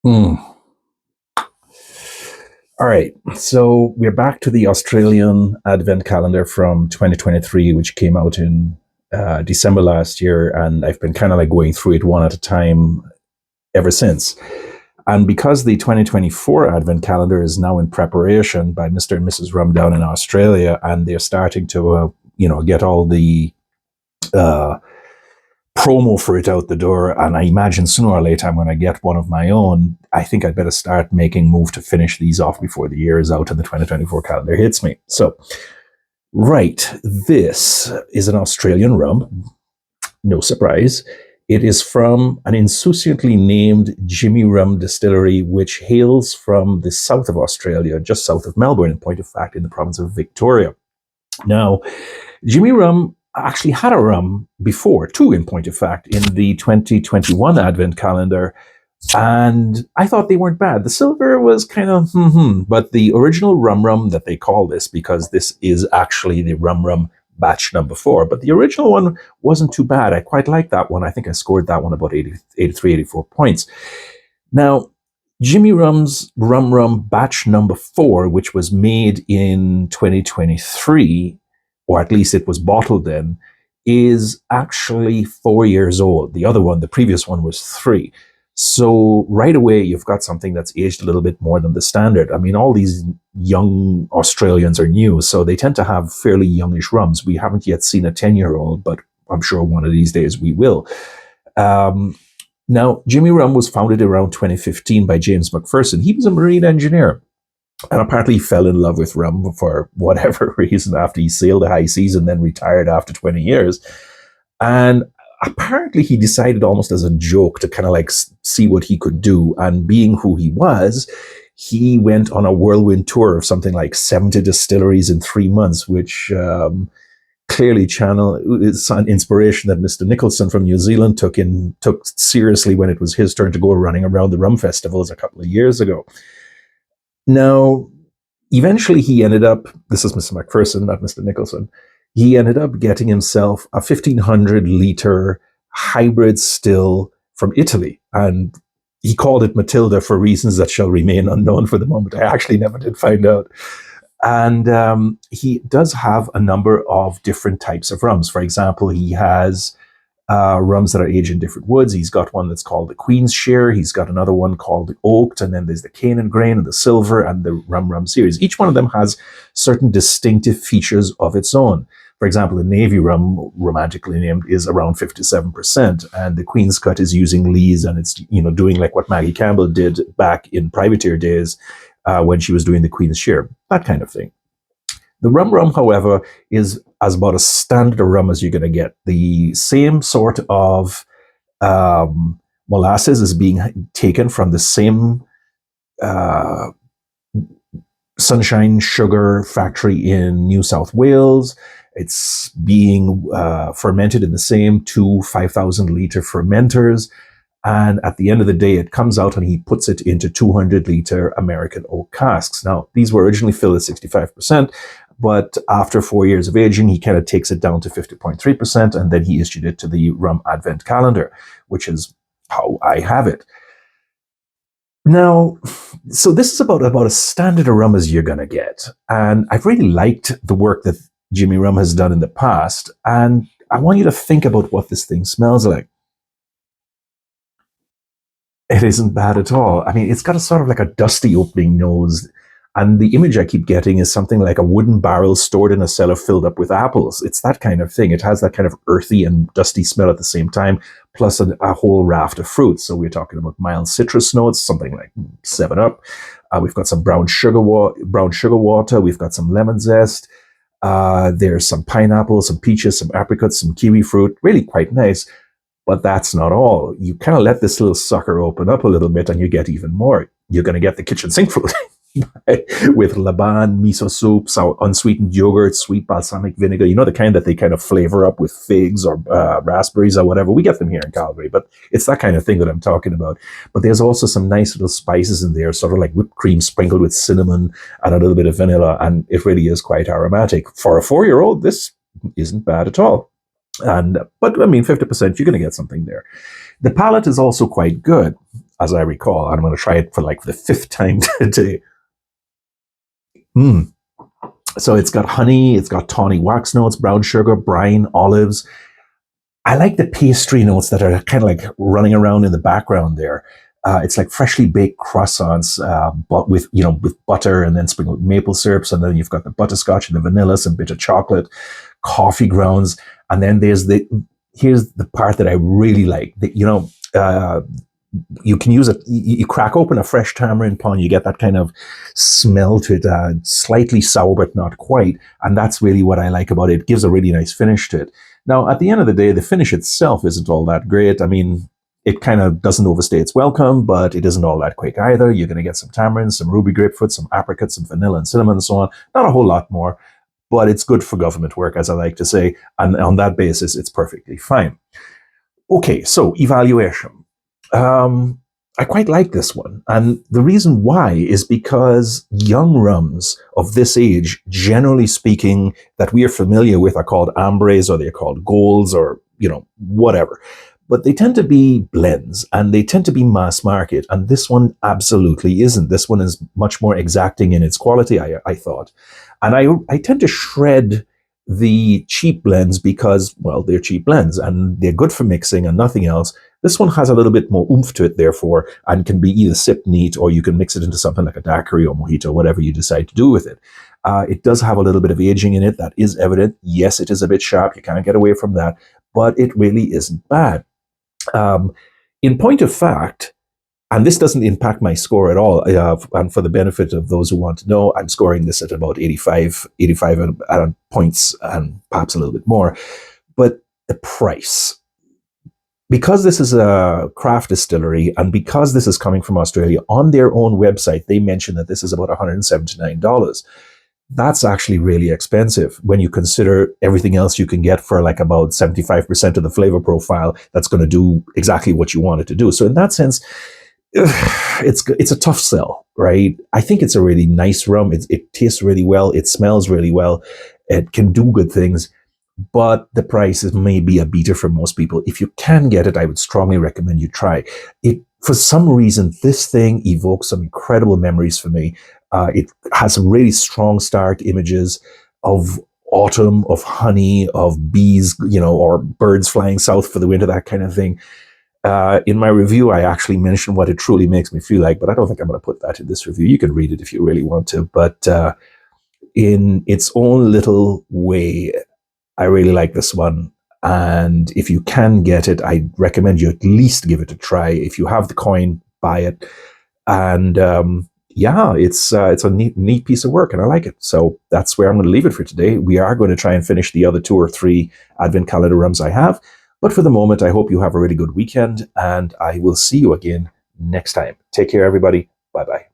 Hmm. All right. So we're back to the Australian Advent calendar from 2023, which came out in December last year. And I've been kind of like going through it one at a time ever since. And because the 2024 Advent calendar is now in preparation by Mr. and Mrs. Rum down in Australia, and they're starting to, get all the uh, promo for it out the door, and I imagine sooner or later I'm going to get one of my own. I think I'd better start making move to finish these off before the year is out and the 2024 calendar hits me. So, right, this is an Australian rum. No surprise. It is from an insouciantly named JimmyRum distillery, which hails from the south of Australia, just south of Melbourne, in point of fact, in the province of Victoria. Now, Jimmy Rum actually had a rum before, too, in point of fact, in the 2021 Advent calendar. And I thought they weren't bad. The silver was kind of, but the original RumRum that they call this, because this is actually the RumRum batch number 4, but the original one wasn't too bad. I quite liked that one. I think I scored that one about 80, 83, 84 points. Now, Jimmy Rum's RumRum batch number 4, which was made in 2023, or at least it was bottled then, is actually 4 years old. The other one, the previous one, was 3. So right away, you've got something that's aged a little bit more than the standard. I mean, all these young Australians are new, so they tend to have fairly youngish rums. We haven't yet seen a 10-year-old, but I'm sure one of these days we will. Um, Now, Jimmy Rum was founded around 2015 by James McPherson. He was a marine engineer, and apparently he fell in love with rum for whatever reason after he sailed the high seas and then retired after 20 years. And apparently he decided almost as a joke to kind of like see what he could do. And being who he was, he went on a whirlwind tour of something like 70 distilleries in 3 months, which clearly channel is an inspiration that Mr. Nicholson from New Zealand took seriously when it was his turn to go running around the rum festivals a couple of years ago. Now, eventually he ended up, this is Mr. McPherson, not Mr. Nicholson, he ended up getting himself a 1,500 liter hybrid still from Italy. And he called it Matilda for reasons that shall remain unknown for the moment. I actually never did find out. And he does have a number of different types of rums. For example, he has rums that are aged in different woods. He's got one that's called the Queen's Share. He's got another one called the Oaked, and then there's the Cane and Grain and the Silver and the RumRum series. Each one of them has certain distinctive features of its own. For example, the Navy rum, romantically named, is around 57%, and the Queen's Cut is using lees, and it's doing like what Maggie Campbell did back in privateer days when she was doing the Queen's Share, that kind of thing. The RumRum, however, is as about as standard a rum as you're going to get. The same sort of molasses is being taken from the same uh, Sunshine Sugar factory in New South Wales. It's being fermented in the same 2 5,000 liter fermenters. And at the end of the day, it comes out and he puts it into 200-liter American oak casks. Now, these were originally filled at 65%, but after 4 years of aging, he kind of takes it down to 50.3%, and then he issued it to the Rum Advent calendar, which is how I have it. Now, so this is about as standard a rum as you're going to get. And I've really liked the work that Jimmy Rum has done in the past, and I want you to think about what this thing smells like. It isn't bad at all. I mean, it's got a sort of like a dusty opening nose. And the image I keep getting is something like a wooden barrel stored in a cellar filled up with apples. It's that kind of thing. It has that kind of earthy and dusty smell at the same time, plus a whole raft of fruits. So we're talking about mild citrus notes, something like 7 Up. We've got some brown sugar water. We've got some lemon zest. There's some pineapple, some peaches, some apricots, some kiwi fruit. Really quite nice. But that's not all. You kind of let this little sucker open up a little bit and you get even more. You're going to get the kitchen sink fruit with laban, miso soup, unsweetened yogurt, sweet balsamic vinegar. You know, the kind that they kind of flavor up with figs or raspberries or whatever. We get them here in Calgary, but it's that kind of thing that I'm talking about. But there's also some nice little spices in there, sort of like whipped cream sprinkled with cinnamon and a little bit of vanilla. And it really is quite aromatic. For a 4-year-old, this isn't bad at all. But I mean, 50%, you're going to get something there. The palate is also quite good. as I recall. I'm going to try it for like the 5th time today. Mm. So it's got honey, it's got tawny wax notes, brown sugar, brine, olives. I like the pastry notes that are kind of like running around in the background there. It's like freshly baked croissants, but with with butter and then sprinkled maple syrups, and then you've got the butterscotch and the vanilla, some bitter chocolate, coffee grounds, and then here's the part that I really like. You can use it. You crack open a fresh tamarind pond, you get that kind of smell to it, slightly sour but not quite, and that's really what I like about it. It gives a really nice finish to it. Now, at the end of the day, the finish itself isn't all that great. I mean, it kind of doesn't overstay its welcome, but it isn't all that quick either. You're going to get some tamarind, some ruby grapefruit, some apricot, some vanilla and cinnamon and so on. Not a whole lot more, but it's good for government work, as I like to say. And on that basis, it's perfectly fine. Okay, so evaluation. I quite like this one. And the reason why is because young rums of this age, generally speaking, that we are familiar with are called ambres or they're called golds or, whatever. But they tend to be blends and they tend to be mass market. And this one absolutely isn't. This one is much more exacting in its quality, I thought. And I tend to shred the cheap blends because, well, they're cheap blends and they're good for mixing and nothing else. This one has a little bit more oomph to it, therefore, and can be either sipped neat or you can mix it into something like a daiquiri or mojito, whatever you decide to do with it. It does have a little bit of aging in it. That is evident. Yes, it is a bit sharp. You can't get away from that, but it really isn't bad. In point of fact, and this doesn't impact my score at all. And for the benefit of those who want to know, I'm scoring this at about 85 points and perhaps a little bit more. But the price, because this is a craft distillery and because this is coming from Australia, on their own website, they mention that this is about $179. That's actually really expensive when you consider everything else you can get for like about 75% of the flavor profile that's going to do exactly what you want it to do. So in that sense, it's a tough sell, right? I think it's a really nice rum. It tastes really well. It smells really well. It can do good things, but the price is maybe a beater for most people. If you can get it, I would strongly recommend you try it. For some reason, this thing evokes some incredible memories for me. It has some really strong stark images of autumn, of honey, of bees, or birds flying south for the winter, that kind of thing. In my review, I actually mentioned what it truly makes me feel like, but I don't think I'm going to put that in this review. You can read it if you really want to, but in its own little way, I really like this one. And if you can get it, I recommend you at least give it a try. If you have the coin, buy it. And it's a neat piece of work, and I like it. So that's where I'm going to leave it for today. We are going to try and finish the other 2 or 3 Advent calendar rums I have. But for the moment, I hope you have a really good weekend, and I will see you again next time. Take care, everybody. Bye-bye.